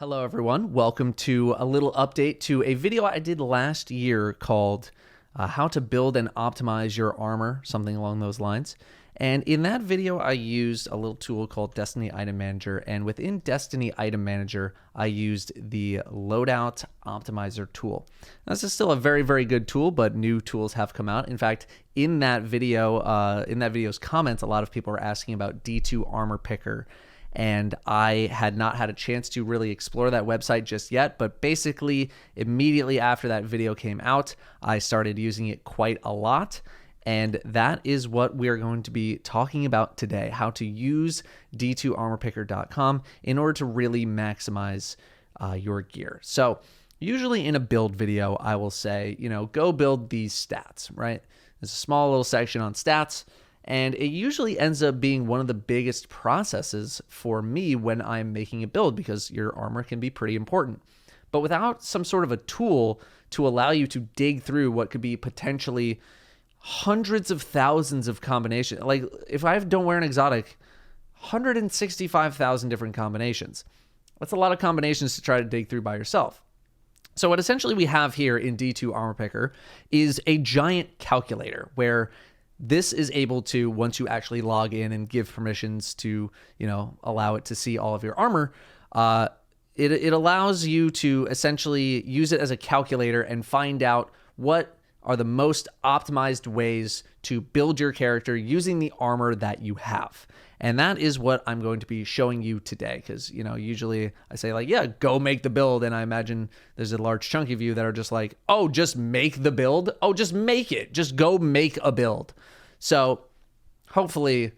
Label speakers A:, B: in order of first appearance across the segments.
A: Hello everyone, welcome to a little update to a video I did last year called how to build and optimize your armor, something along those lines. And in that video I used a little tool called Destiny Item Manager, and within Destiny Item Manager I used the Loadout Optimizer tool. Now, this is still a very good tool, but new tools have come out. In fact, in that video's comments, a lot of people were asking about D2 Armor Picker, and I had not had a chance to really explore that website just yet, but basically immediately after that video came out, I started using it quite a lot, and that is what we're going to be talking about today, how to use d2armorpicker.com in order to really maximize your gear. So usually in a build video, I will say, go build these stats, right? There's a small little section on stats, and it usually ends up being one of the biggest processes for me when I'm making a build, because your armor can be pretty important. But without some sort of a tool to allow you to dig through what could be potentially hundreds of thousands of combinations, like if I don't wear an exotic, 165,000 different combinations. That's a lot of combinations to try to dig through by yourself. So what essentially we have here in D2 Armor Picker is a giant calculator where this is able to, once you actually log in and give permissions to, allow it to see all of your armor, it allows you to essentially use it as a calculator and find out what are the most optimized ways to build your character using the armor that you have. And that is what I'm going to be showing you today, because, usually I say go make the build. And I imagine there's a large chunk of you that are just like, oh, just make the build. Oh, just make it. Just go make a build. So hopefully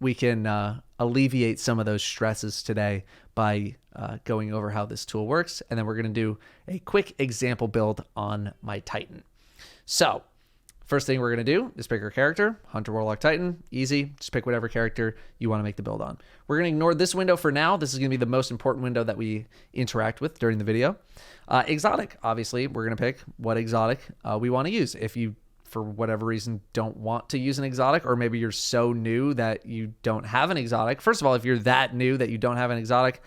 A: we can alleviate some of those stresses today by going over how this tool works. And then we're going to do a quick example build on my Titan. So first thing we're going to do is pick our character, Hunter, Warlock, Titan. Easy. Just pick whatever character you want to make the build on. We're going to ignore this window for now. This is going to be the most important window that we interact with during the video. Exotic, obviously, we're going to pick what exotic we want to use. If you, for whatever reason, don't want to use an exotic, or maybe you're so new that you don't have an exotic. First of all, if you're that new that you don't have an exotic,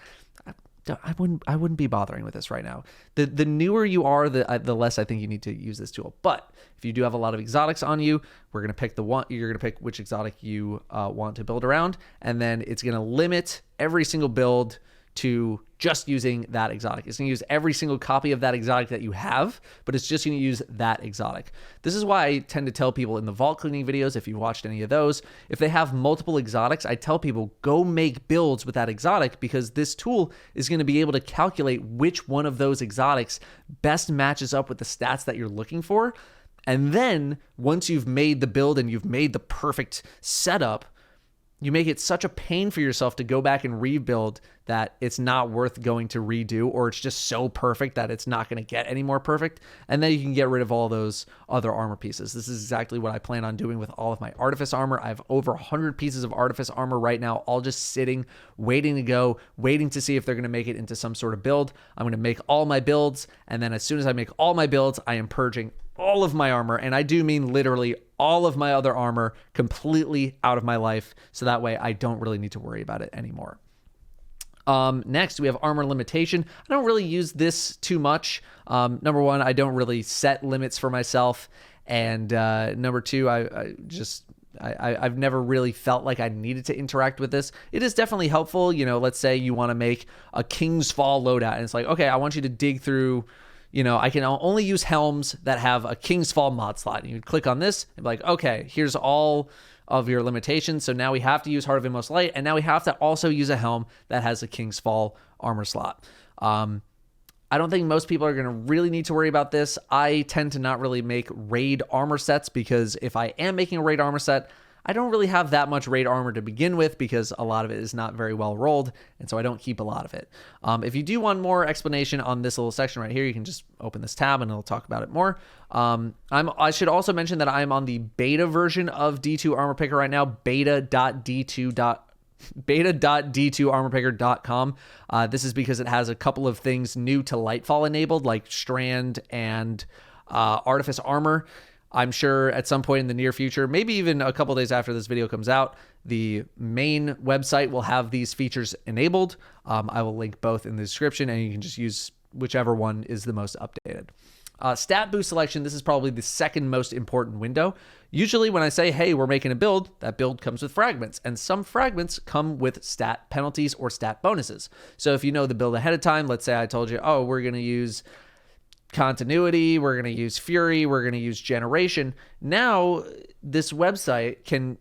A: I wouldn't be bothering with this right now. The newer you are, the less I think you need to use this tool. But if you do have a lot of exotics on you, we're gonna pick you're gonna pick which exotic you want to build around, and then it's gonna limit every single build to just using that exotic. It's going to use every single copy of that exotic that you have, but it's just going to use that exotic. This is why I tend to tell people in the vault cleaning videos, if you watched any of those, if they have multiple exotics, I tell people go make builds with that exotic, because this tool is going to be able to calculate which one of those exotics best matches up with the stats that you're looking for. And then once you've made the build and you've made the perfect setup, you make it such a pain for yourself to go back and rebuild that it's not worth going to redo, or it's just so perfect that it's not going to get any more perfect. And then you can get rid of all those other armor pieces. This is exactly what I plan on doing with all of my Artifice armor. I have over 100 pieces of Artifice armor right now, all just sitting, waiting to go, waiting to see if they're going to make it into some sort of build. I'm going to make all my builds, and then as soon as I make all my builds, I am purging all of my armor, and I do mean literally all of my other armor, completely out of my life, so that way I don't really need to worry about it anymore. Next, we have armor limitation. I don't really use this too much. Number one, I don't really set limits for myself, and number two, I've never really felt like I needed to interact with this. It is definitely helpful. Let's say you want to make a King's Fall loadout, and it's like, okay, I want you to dig through, I can only use helms that have a King's Fall mod slot. And you click on this and be like, okay, here's all of your limitations. So now we have to use Heart of Inmost Light, and now we have to also use a helm that has a King's Fall armor slot. I don't think most people are going to really need to worry about this. I tend to not really make raid armor sets, because if I am making a raid armor set, I don't really have that much raid armor to begin with, because a lot of it is not very well rolled, and so I don't keep a lot of it. If you do want more explanation on this little section right here, you can just open this tab and it'll talk about it more. I should also mention that I'm on the beta version of D2 Armor Picker right now, beta.d2armorpicker.com. This is because it has a couple of things new to Lightfall enabled, like Strand and Artifice armor. I'm sure at some point in the near future, maybe even a couple days after this video comes out, The main website will have these features enabled. I will link both in the description, and you can just use whichever one is the most updated. Stat boost selection, this is probably the second most important window. Usually when I say, hey, we're making a build, that build comes with fragments, and some fragments come with stat penalties or stat bonuses. So if you know the build ahead of time, let's say I told you, oh, we're going to use continuity, we're going to use fury, we're going to use generation. Now this website can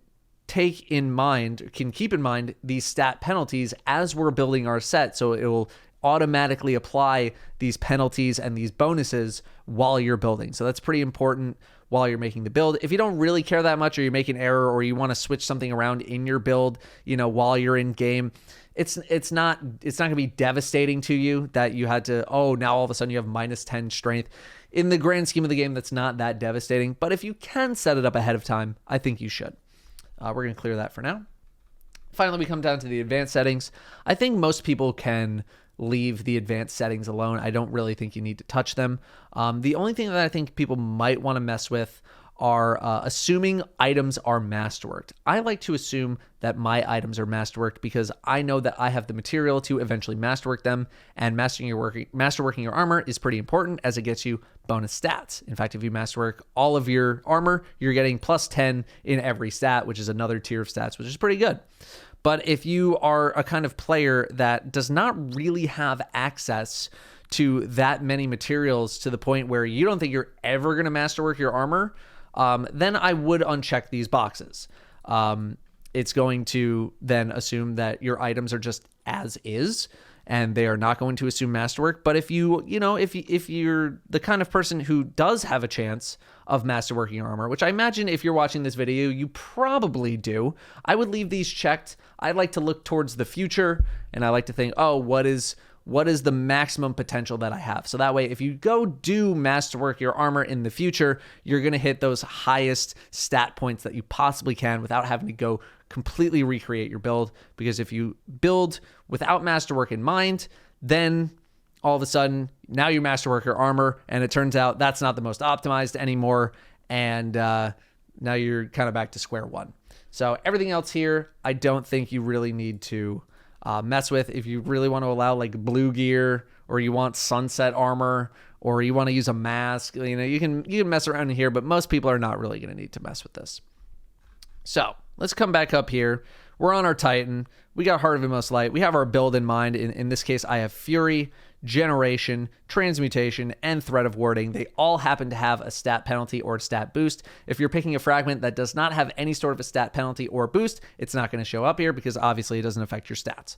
A: keep in mind these stat penalties as we're building our set. So it will automatically apply these penalties and these bonuses while you're building. So that's pretty important while you're making the build. If you don't really care that much, or you make an error, or you want to switch something around in your build, while you're in game, it's not going to be devastating to you that you had to, now all of a sudden you have -10 strength. In the grand scheme of the game, that's not that devastating. But if you can set it up ahead of time, I think you should. We're going to clear that for now. Finally, we come down to the advanced settings. I think most people can leave the advanced settings alone. I don't really think you need to touch them. The only thing that I think people might want to mess with are assuming items are masterworked. I like to assume that my items are masterworked because I know that I have the material to eventually masterwork them, and masterworking your armor is pretty important as it gets you bonus stats. In fact, if you masterwork all of your armor, you're getting +10 in every stat, which is another tier of stats, which is pretty good. But if you are a kind of player that does not really have access to that many materials to the point where you don't think you're ever going to masterwork your armor, then I would uncheck these boxes. It's going to then assume that your items are just as is, and they are not going to assume masterwork. But if if you're the kind of person who does have a chance of masterworking your armor, which I imagine if you're watching this video, you probably do, I would leave these checked. I like to look towards the future, and I like to think, what is the maximum potential that I have? So that way, if you go do masterwork your armor in the future, you're going to hit those highest stat points that you possibly can without having to go completely recreate your build. Because if you build without masterwork in mind, then all of a sudden, now you masterwork your armor, and it turns out that's not the most optimized anymore, and now you're kind of back to square one. So everything else here, I don't think you really need to mess with. If you really want to allow like blue gear, or you want sunset armor, or you want to use a mask, you can mess around in here, but most people are not really going to need to mess with this. So let's come back up here. We're on our Titan. We got Heart of Inmost Light. We have our build in mind. In this case, I have Fury, Generation, Transmutation, and Threat of Warding. They all happen to have a stat penalty or a stat boost. If you're picking a fragment that does not have any sort of a stat penalty or boost, it's not going to show up here because obviously it doesn't affect your stats.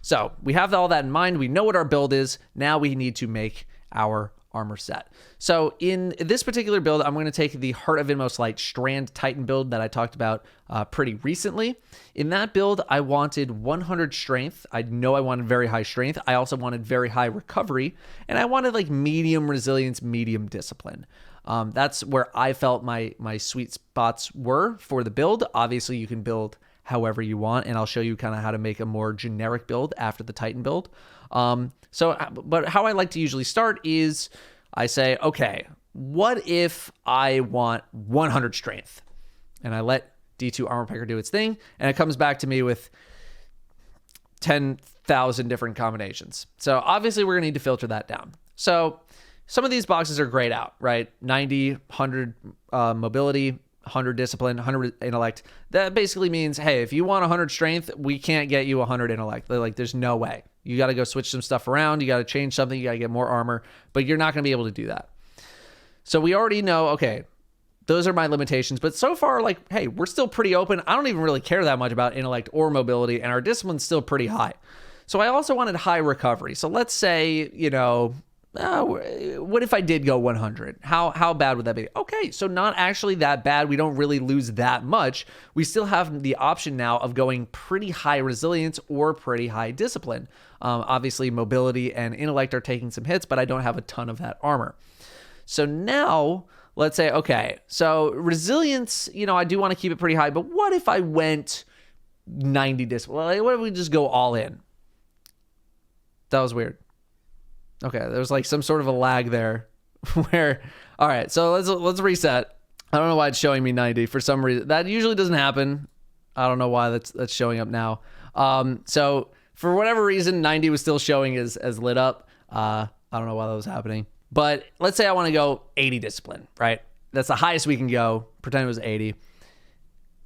A: So we have all that in mind. We know what our build is. Now we need to make our armor set. So in this particular build, I'm going to take the Heart of Inmost Light Strand Titan build that I talked about pretty recently. In that build, I wanted 100 strength. I know I wanted very high strength. I also wanted very high recovery, and I wanted like medium resilience, medium discipline. That's where I felt my sweet spots were for the build. Obviously, you can build however you want, and I'll show you kind of how to make a more generic build after the Titan build. But how I like to usually start is I say, okay, what if I want 100 strength? And I let D2 Armor Picker do its thing, and it comes back to me with 10,000 different combinations. So obviously we're gonna need to filter that down. So some of these boxes are grayed out, right? 90, 100 mobility, 100 discipline, 100 intellect. That basically means, hey, if you want 100 strength, we can't get you 100 intellect. Like, there's no way. You got to go switch some stuff around. You got to change something. You got to get more armor, but you're not going to be able to do that. So we already know, okay, those are my limitations, but so far, like, hey, we're still pretty open. I don't even really care that much about intellect or mobility, and our discipline's still pretty high. So I also wanted high recovery. So let's say, what if I did go 100? How bad would that be? Okay, so not actually that bad. We don't really lose that much. We still have the option now of going pretty high resilience or pretty high discipline. Obviously, mobility and intellect are taking some hits, but I don't have a ton of that armor. So now, let's say, okay, so resilience, I do want to keep it pretty high, but what if I went 90 discipline? What if we just go all in? That was weird. Okay, there was like some sort of a lag there where, all right, so let's reset. I don't know why it's showing me 90 for some reason. That usually doesn't happen. I don't know why that's showing up now. So for whatever reason, 90 was still showing as lit up. I don't know why that was happening. But let's say I want to go 80 discipline, right? That's the highest we can go. Pretend it was 80.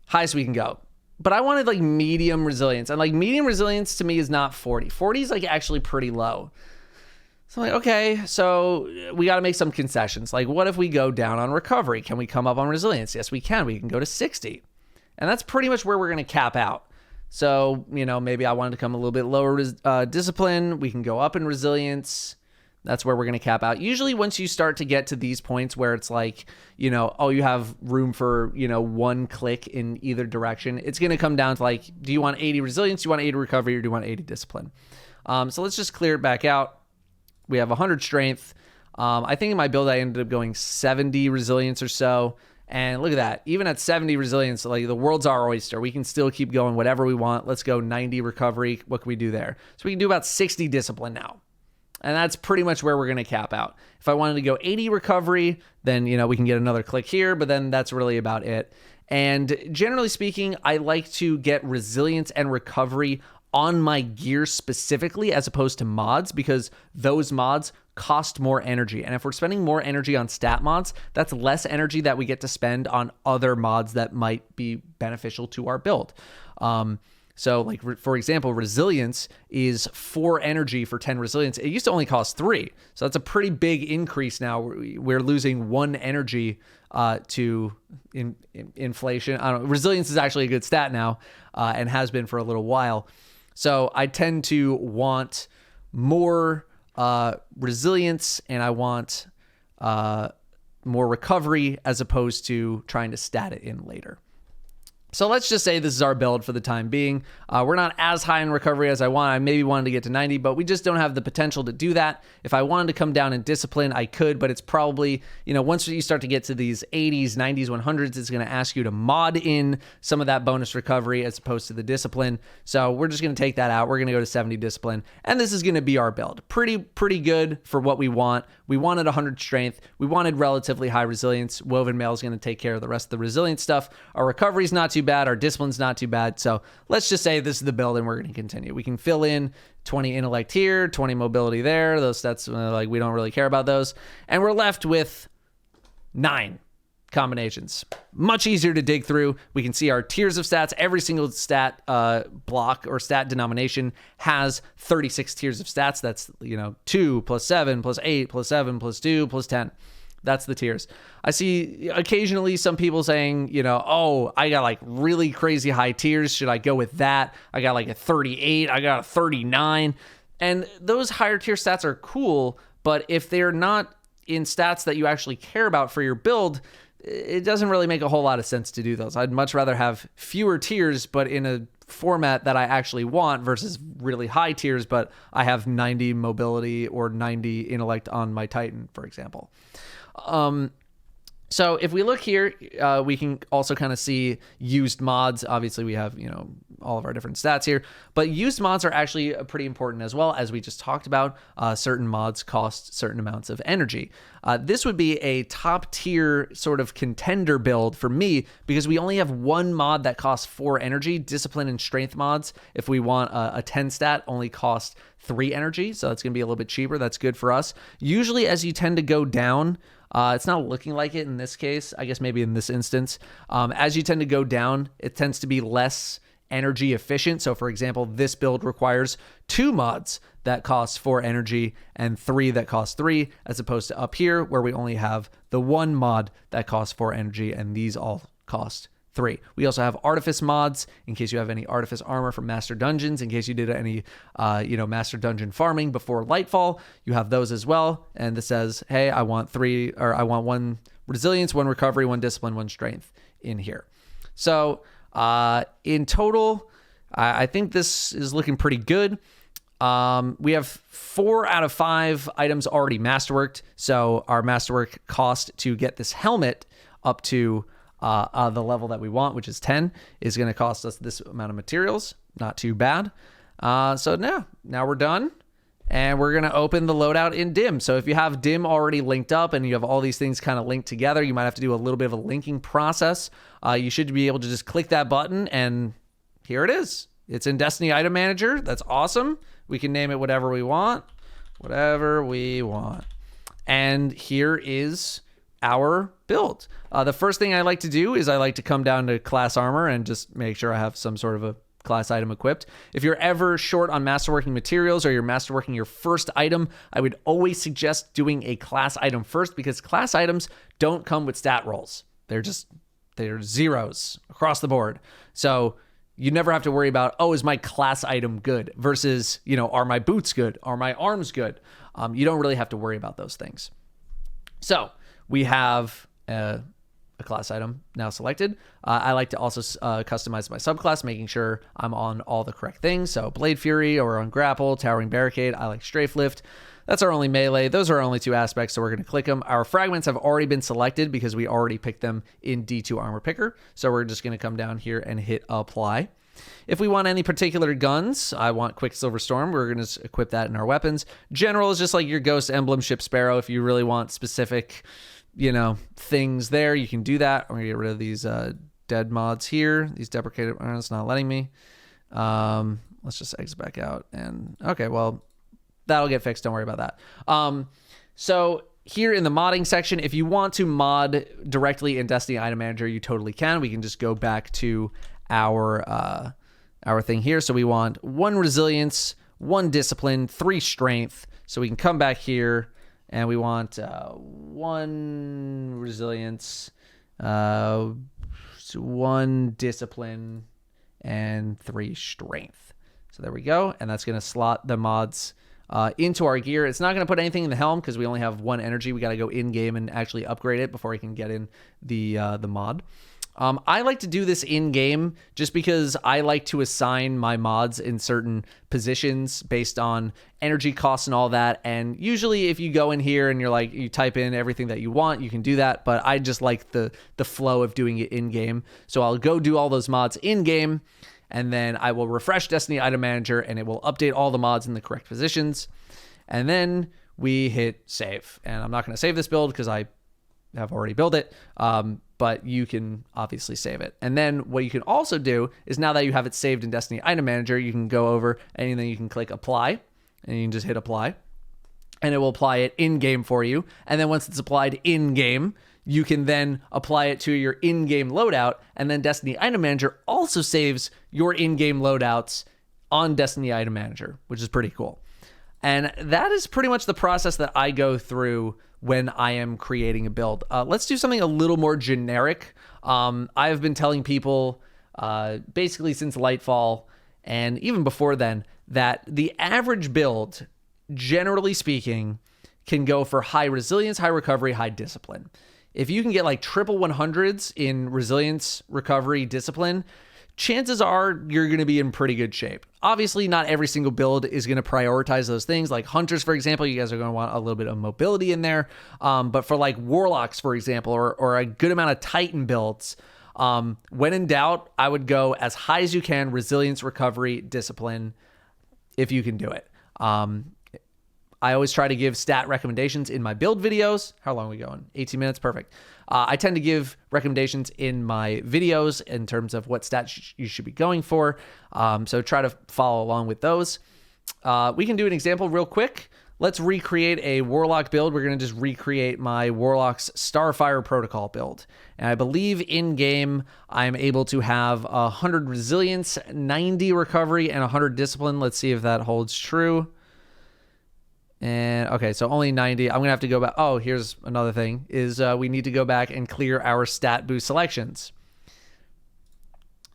A: Highest we can go. But I wanted like medium resilience. And like medium resilience to me is not 40. 40 is like actually pretty low. So I'm like, okay, so we got to make some concessions. Like, what if we go down on recovery? Can we come up on resilience? Yes, we can. We can go to 60. And that's pretty much where we're going to cap out. So, maybe I wanted to come a little bit lower discipline. We can go up in resilience. That's where we're going to cap out. Usually once you start to get to these points where it's like, you have room for, one click in either direction, it's going to come down to like, do you want 80 resilience, do you want 80 recovery, or do you want 80 discipline? So let's just clear it back out. We have 100 strength. I think in my build, I ended up going 70 resilience or so. And look at that. Even at 70 resilience, like the world's our oyster. We can still keep going whatever we want. Let's go 90 recovery. What can we do there? So we can do about 60 discipline now. And that's pretty much where we're going to cap out. If I wanted to go 80 recovery, then, we can get another click here, but then that's really about it. And generally speaking, I like to get resilience and recovery on my gear specifically as opposed to mods, because those mods cost more energy. And if we're spending more energy on stat mods, that's less energy that we get to spend on other mods that might be beneficial to our build. So like, for example, resilience is 4 energy for 10 resilience. It used to only cost 3. So that's a pretty big increase now. We're losing 1 energy to inflation. I don't know. Resilience is actually a good stat now and has been for a little while. So I tend to want more resilience, and I want more recovery as opposed to trying to stat it in later. So let's just say this is our build for the time being. We're not as high in recovery as I want. I maybe wanted to get to 90, but we just don't have the potential to do that. If I wanted to come down in discipline, I could, but it's probably, once you start to get to these 80s, 90s, 100s, it's going to ask you to mod in some of that bonus recovery as opposed to the discipline. So we're just going to take that out. We're going to go to 70 discipline, and this is going to be our build. Pretty good for what we want. We wanted 100 strength. We wanted relatively high resilience. Woven Mail is going to take care of the rest of the resilience stuff. Our recovery is not too bad. Our discipline's not too bad. So let's just say this is the build and we're going to continue. We can fill in 20 intellect here, 20 mobility there. Those stats, we don't really care about those. And we're left with 9 combinations. Much easier to dig through. We can see our tiers of stats. Every single stat block or stat denomination has 36 tiers of stats. That's, 2 plus 7 plus 8 plus 7 plus 2 plus 10. That's the tiers. I see occasionally some people saying, oh, I got like really crazy high tiers. Should I go with that? I got like a 38. I got a 39. And those higher tier stats are cool, but if they're not in stats that you actually care about for your build, it doesn't really make a whole lot of sense to do those. I'd much rather have fewer tiers, but in a format that I actually want versus really high tiers, but I have 90 mobility or 90 intellect on my Titan, for example. So if we look here, we can also kind of see used mods. Obviously we have, all of our different stats here, but used mods are actually pretty important as well. As we just talked about, certain mods cost certain amounts of energy. This would be a top tier sort of contender build for me because we only have one mod that costs 4 energy. Discipline and strength mods, if we want a 10 stat, only cost 3 energy. So it's going to be a little bit cheaper. That's good for us. Usually as you tend to go down, it's not looking like it in this case. I guess maybe in this instance, as you tend to go down, it tends to be less energy efficient. So for example, this build requires 2 mods that cost 4 energy and 3 that cost 3, as opposed to up here where we only have the 1 mod that costs 4 energy and these all cost 3. We also have artifice mods in case you have any artifice armor from master dungeons, in case you did any master dungeon farming before Lightfall, you have those as well. And this says, hey, I want 1 resilience, 1 recovery, 1 discipline, 1 strength in here. So in total, I think this is looking pretty good. We have 4 out of 5 items already masterworked. So our masterwork cost to get this helmet up to the level that we want, which is 10, is going to cost us this amount of materials. Not too bad. So now we're done. And we're going to open the loadout in DIM. So if you have DIM already linked up and you have all these things kind of linked together, you might have to do a little bit of a linking process. You should be able to just click that button and here it is. It's in Destiny Item Manager. That's awesome. We can name it whatever we want. Whatever we want. And here is our build. The first thing I like to do is I like to come down to class armor and just make sure I have some sort of a class item equipped. If you're ever short on masterworking materials or you're masterworking your first item, I would always suggest doing a class item first, because class items don't come with stat rolls. They're zeros across the board. So you never have to worry about, oh, is my class item good versus, are my boots good? Are my arms good? You don't really have to worry about those things. So we have a class item now selected. I like to also customize my subclass, making sure I'm on all the correct things. So Blade Fury or on Grapple, Towering Barricade. I like Strafe Lift. That's our only melee. Those are our only two aspects, so we're going to click them. Our fragments have already been selected because we already picked them in D2 Armor Picker. So we're just going to come down here and hit apply. If we want any particular guns, I want Quicksilver Storm. We're going to equip that in our weapons. General is just like your Ghost Emblem, Ship Sparrow. If you really want specific, things there, you can do that. I'm going to get rid of these dead mods here. These deprecated, it's not letting me. Let's just exit back out. And okay, well, that'll get fixed. Don't worry about that. So here in the modding section, if you want to mod directly in Destiny Item Manager, you totally can. We can just go back to our thing here. So we want 1 resilience, 1 discipline, 3 strength. So we can come back here and we want 1 resilience, 1 discipline, and 3 strength. So there we go. And that's going to slot the mods into our gear. It's not going to put anything in the helm because we only have 1 energy. We got to go in game and actually upgrade it before we can get in the mod. I like to do this in game just because I like to assign my mods in certain positions based on energy costs and all that. And usually if you go in here and you type in everything that you want, you can do that. But I just like the flow of doing it in game. So I'll go do all those mods in game, and then I will refresh Destiny Item Manager and it will update all the mods in the correct positions. And then we hit save. And I'm not going to save this build because I have already built it. But you can obviously save it. And then what you can also do is, now that you have it saved in Destiny Item Manager, you can go over and then you can click apply, and you can just hit apply, and it will apply it in game for you. And then once it's applied in game, you can then apply it to your in-game loadout, and then Destiny Item Manager also saves your in-game loadouts on Destiny Item Manager, which is pretty cool. And that is pretty much the process that I go through when I am creating a build. Let's do something a little more generic. I've been telling people basically since Lightfall and even before then that the average build, generally speaking, can go for high resilience, high recovery, high discipline. If you can get like triple 100s in resilience, recovery, discipline, chances are you're going to be in pretty good shape. Obviously, not every single build is going to prioritize those things. Like Hunters, for example, you guys are going to want a little bit of mobility in there. But for like Warlocks, for example, or a good amount of Titan builds, when in doubt, I would go as high as you can, resilience, recovery, discipline, if you can do it. I always try to give stat recommendations in my build videos. How long are we going? 18 minutes? Perfect. I tend to give recommendations in my videos in terms of what stats you should be going for. So try to follow along with those. We can do an example real quick. Let's recreate a Warlock build. We're going to just recreate my Warlock's Starfire Protocol build. And I believe in-game, I'm able to have 100 resilience, 90 recovery, and 100 discipline. Let's see if that holds true. And okay, so only 90. I'm going to have to go back. Oh, here's another thing is we need to go back and clear our stat boost selections.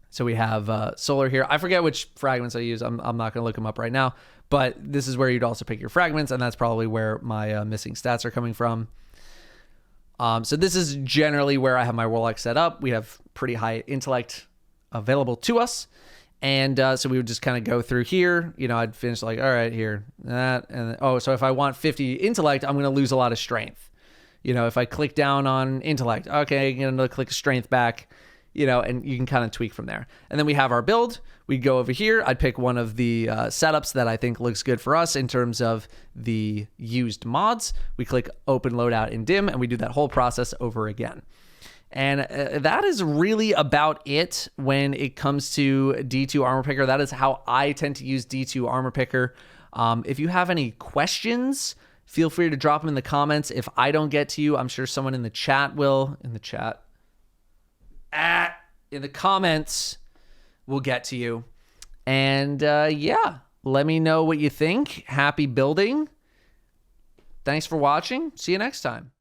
A: So we have solar here. I forget which fragments I use. I'm not going to look them up right now, but this is where you'd also pick your fragments, and that's probably where my missing stats are coming from. So this is generally where I have my Warlock set up. We have pretty high intellect available to us. And so we would just kind of go through here. I'd finish like, all right, here, that. And so if I want 50 intellect, I'm going to lose a lot of strength. If I click down on intellect, okay, I'm going to click strength back, and you can kind of tweak from there. And then we have our build. We'd go over here. I'd pick one of the setups that I think looks good for us in terms of the used mods. We click open loadout in dim, and we do that whole process over again. And that is really about it when it comes to D2 Armor Picker. That is how I tend to use D2 Armor Picker. If you have any questions, feel free to drop them in the comments. If I don't get to you, I'm sure someone in the chat will. In the comments will get to you. And yeah, let me know what you think. Happy building. Thanks for watching. See you next time.